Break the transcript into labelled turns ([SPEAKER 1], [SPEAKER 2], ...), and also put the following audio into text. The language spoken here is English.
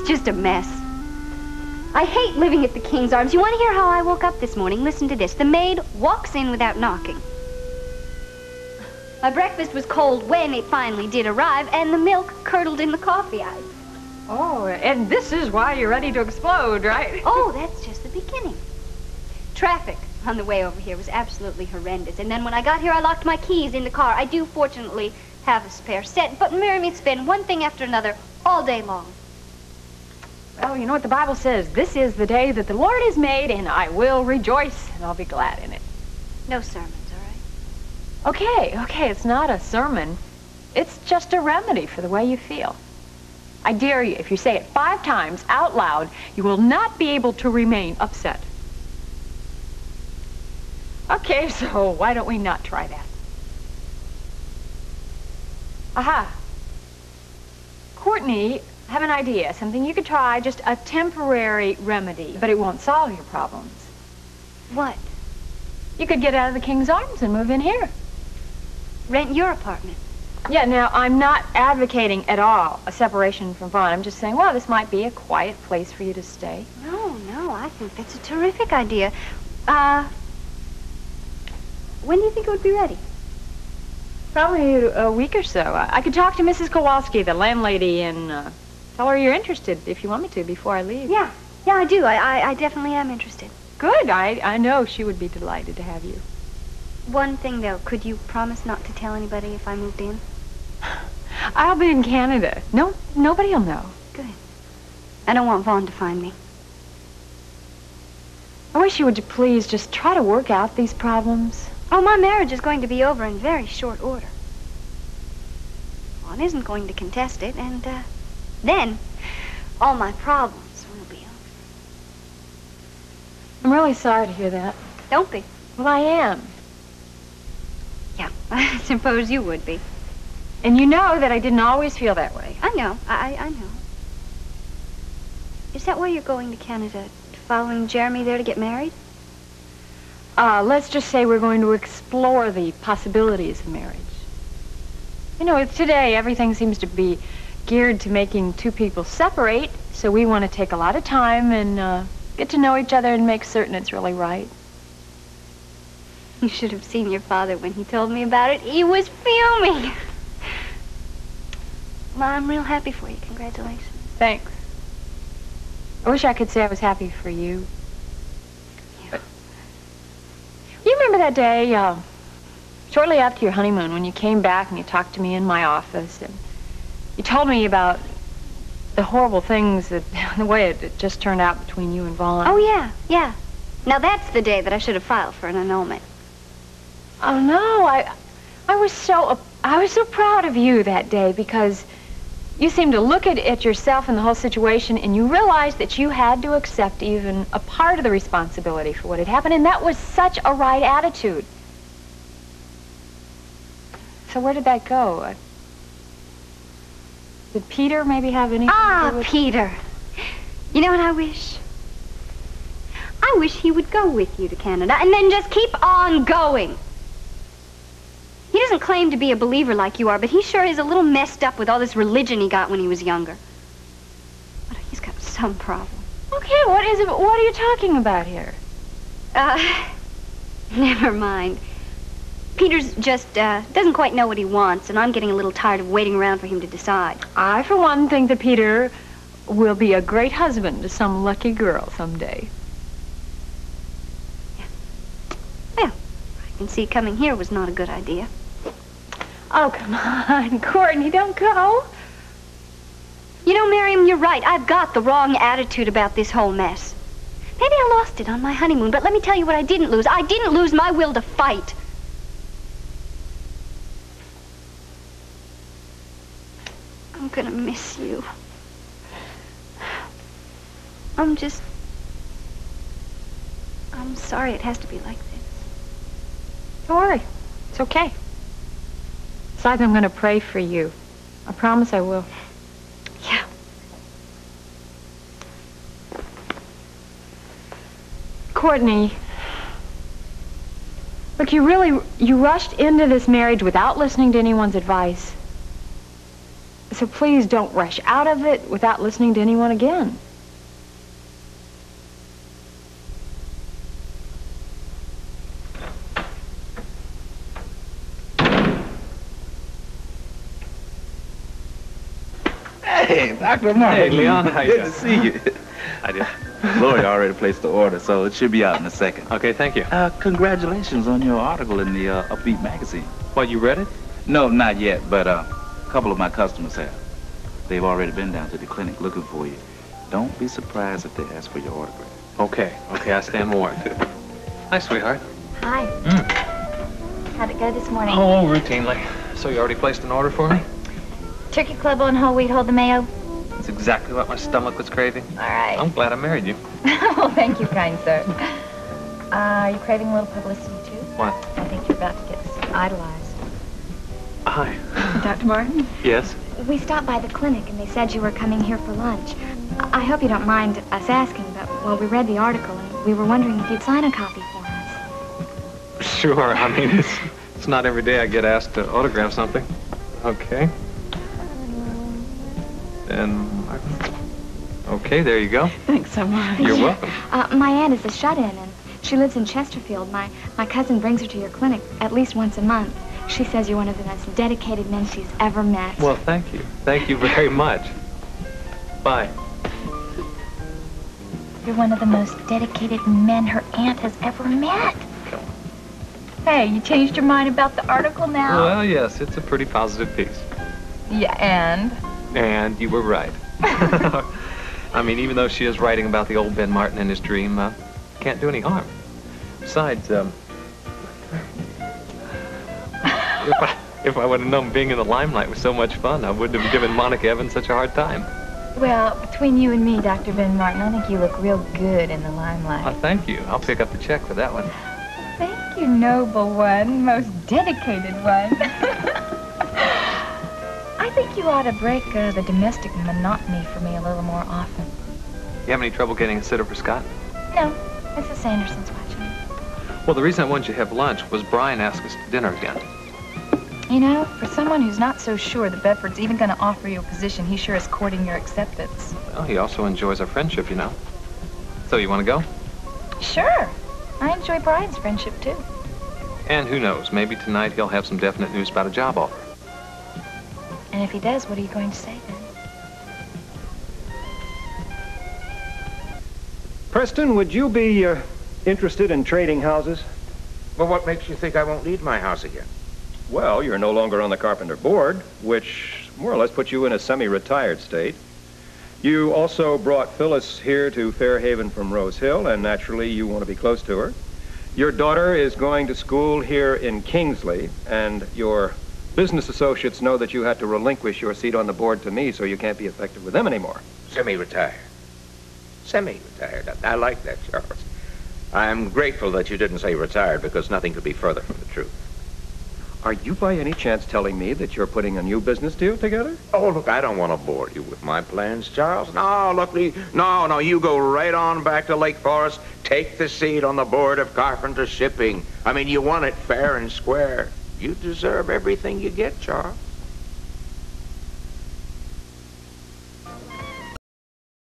[SPEAKER 1] just a mess. I hate living at the King's Arms. You want to hear how I woke up this morning? Listen to this. The maid walks in without knocking. My breakfast was cold when it finally did arrive, and the milk curdled in the coffee ice.
[SPEAKER 2] Oh, and this is why you're ready to explode, right?
[SPEAKER 1] Oh, that's just the beginning. Traffic on the way over here was absolutely horrendous. And then when I got here, I locked my keys in the car. I do, fortunately, have a spare set. But, Miriam, it's been one thing after another all day long.
[SPEAKER 2] Well, you know what the Bible says. This is the day that the Lord has made, and I will rejoice, and I'll be glad in it.
[SPEAKER 1] No sermons, all right?
[SPEAKER 2] Okay, it's not a sermon. It's just a remedy for the way you feel. I dare you, if you say it 5 times out loud, you will not be able to remain upset. Okay, so why don't we not try that? Aha. Courtney, I have an idea. Something you could try, just a temporary remedy, but it won't solve your problems.
[SPEAKER 1] What?
[SPEAKER 2] You could get out of the King's Arms and move in here.
[SPEAKER 1] Rent your apartment.
[SPEAKER 2] Yeah, now, I'm not advocating at all a separation from Vaughn. I'm just saying, well, this might be a quiet place for you to stay.
[SPEAKER 1] No, I think that's a terrific idea. When do you think it would be ready?
[SPEAKER 2] Probably a week or so. I could talk to Mrs. Kowalski, the landlady, and tell her you're interested, if you want me to, before I leave.
[SPEAKER 1] Yeah, I do. I definitely am interested.
[SPEAKER 2] Good. I know she would be delighted to have you.
[SPEAKER 1] One thing, though. Could you promise not to tell anybody if I moved in?
[SPEAKER 2] I'll be in Canada. Nobody will know.
[SPEAKER 1] Good. I don't want Vaughn to find me.
[SPEAKER 2] I wish you would please just try to work out these problems.
[SPEAKER 1] Oh, my marriage is going to be over in very short order. Vaughn isn't going to contest it, and, then all my problems will be over.
[SPEAKER 2] I'm really sorry to hear that.
[SPEAKER 1] Don't be.
[SPEAKER 2] Well, I am.
[SPEAKER 1] Yeah, I suppose you would be.
[SPEAKER 2] And you know that I didn't always feel that way.
[SPEAKER 1] I know. I know. Is that why you're going to Canada? Following Jeremy there to get married?
[SPEAKER 2] Let's just say we're going to explore the possibilities of marriage. You know, today everything seems to be geared to making 2 people separate, so we want to take a lot of time and get to know each other and make certain it's really right.
[SPEAKER 1] You should have seen your father when he told me about it. He was fuming. Well, I'm real happy for you. Congratulations.
[SPEAKER 2] Thanks. I wish I could say I was happy for you.
[SPEAKER 1] Yeah.
[SPEAKER 2] You remember that day, shortly after your honeymoon, when you came back and you talked to me in my office, and you told me about the horrible things that, the way it just turned out between you and Vaughn.
[SPEAKER 1] Oh, yeah. Now, that's the day that I should have filed for an annulment.
[SPEAKER 2] Oh, no, I was so proud of you that day, because you seemed to look at yourself and the whole situation, and you realized that you had to accept even a part of the responsibility for what had happened, and that was such a right attitude. So where did that go? Did Peter maybe have anything to do with...
[SPEAKER 1] Peter. You know what I wish? I wish he would go with you to Canada and then just keep on going. He doesn't claim to be a believer like you are, but he sure is a little messed up with all this religion he got when he was younger. But he's got some problem.
[SPEAKER 2] Okay, what is it? What are you talking about here?
[SPEAKER 1] Never mind. Peter's just, doesn't quite know what he wants, and I'm getting a little tired of waiting around for him to decide.
[SPEAKER 2] I, for one, think that Peter will be a great husband to some lucky girl someday.
[SPEAKER 1] Yeah. Well, I can see coming here was not a good idea.
[SPEAKER 2] Oh, come on, Courtney, don't go.
[SPEAKER 1] You know, Miriam, you're right. I've got the wrong attitude about this whole mess. Maybe I lost it on my honeymoon, but let me tell you what I didn't lose. I didn't lose my will to fight. I'm gonna miss you. I'm sorry it has to be like this.
[SPEAKER 2] Don't worry. It's okay. Besides, I'm going to pray for you. I promise I will.
[SPEAKER 1] Yeah.
[SPEAKER 2] Courtney, look, you rushed into this marriage without listening to anyone's advice. So please don't rush out of it without listening to anyone again.
[SPEAKER 3] Hey, Dr. Martin.
[SPEAKER 4] Hey, Leon. How you
[SPEAKER 3] Good
[SPEAKER 4] doing?
[SPEAKER 3] to see you.
[SPEAKER 4] I do.
[SPEAKER 3] Lori already placed the order, so it should be out in a second.
[SPEAKER 4] Okay, thank you.
[SPEAKER 3] Congratulations on your article in the Upbeat magazine.
[SPEAKER 4] What, you read it?
[SPEAKER 3] No, not yet, but a couple of my customers have. They've already been down to the clinic looking for you. Don't be surprised if they ask for your autograph.
[SPEAKER 4] Okay, I stand warned. Hi, sweetheart.
[SPEAKER 1] Hi. How'd it go this morning?
[SPEAKER 4] Oh, routinely. So you already placed an order for me?
[SPEAKER 1] Turkey club on whole wheat, hold the mayo.
[SPEAKER 4] That's exactly what my stomach was craving.
[SPEAKER 1] All right.
[SPEAKER 4] I'm glad I married you.
[SPEAKER 5] Well, thank you, kind sir. Are you craving a little publicity, too?
[SPEAKER 4] What?
[SPEAKER 5] I think you're about to get idolized.
[SPEAKER 4] Hi.
[SPEAKER 2] Dr. Martin?
[SPEAKER 4] Yes?
[SPEAKER 1] We stopped by the clinic and they said you were coming here for lunch. I hope you don't mind us asking, but, well, we read the article and we were wondering if you'd sign a copy for us.
[SPEAKER 4] Sure. I mean, it's not every day I get asked to autograph something. Okay. And okay, there you go.
[SPEAKER 2] Thanks so much.
[SPEAKER 4] You're welcome.
[SPEAKER 1] My aunt is a shut-in and she lives in Chesterfield. My cousin brings her to your clinic at least once a month. She says you're one of the most dedicated men she's ever met.
[SPEAKER 4] Well, thank you. Thank you very much. Bye.
[SPEAKER 5] You're one of the most dedicated men her aunt has ever met. Hey, you changed your mind about the article now?
[SPEAKER 4] Well, yes, it's a pretty positive piece.
[SPEAKER 5] Yeah, and?
[SPEAKER 4] And you were right. I mean, even though she is writing about the old Ben Martin and his dream, can't do any harm. Besides, if I would have known being in the limelight was so much fun, I wouldn't have given Monica Evans such a hard time.
[SPEAKER 5] Well, between you and me, Dr. Ben Martin, I think you look real good in the limelight.
[SPEAKER 4] Thank you. I'll pick up the check for that one.
[SPEAKER 5] Thank you, noble one, most dedicated one. I think you ought to break the domestic monotony for me a little more often.
[SPEAKER 4] You have any trouble getting a sitter for Scott?
[SPEAKER 5] No, Mrs. Sanderson's watching.
[SPEAKER 4] Well, the reason I wanted you to have lunch was Brian asked us to dinner again.
[SPEAKER 5] You know, for someone who's not so sure that Bedford's even going to offer you a position, he sure is courting your acceptance.
[SPEAKER 4] Well, he also enjoys our friendship, you know. So you want to go?
[SPEAKER 5] Sure. I enjoy Brian's friendship, too.
[SPEAKER 4] And who knows, maybe tonight he'll have some definite news about a job offer.
[SPEAKER 5] And if he does, what are you going to say then?
[SPEAKER 6] Preston, would you be interested in trading houses?
[SPEAKER 7] Well, what makes you think I won't need my house again?
[SPEAKER 6] Well, you're no longer on the Carpenter board, which more or less puts you in a semi-retired state. You also brought Phyllis here to Fairhaven from Rose Hill, and naturally you want to be close to her. Your daughter is going to school here in Kingsley, and your business associates know that you had to relinquish your seat on the board to me, so you can't be effective with them anymore.
[SPEAKER 7] Semi-retired. Semi-retired. I like that, Charles. I'm grateful that you didn't say retired, because nothing could be further from the truth.
[SPEAKER 6] Are you by any chance telling me that you're putting a new business deal together?
[SPEAKER 7] Oh, look, I don't want to bore you with my plans, Charles. No, look, no, you go right on back to Lake Forest. Take the seat on the board of Carpenter Shipping. I mean, you want it fair and square. You deserve everything you get, Charles.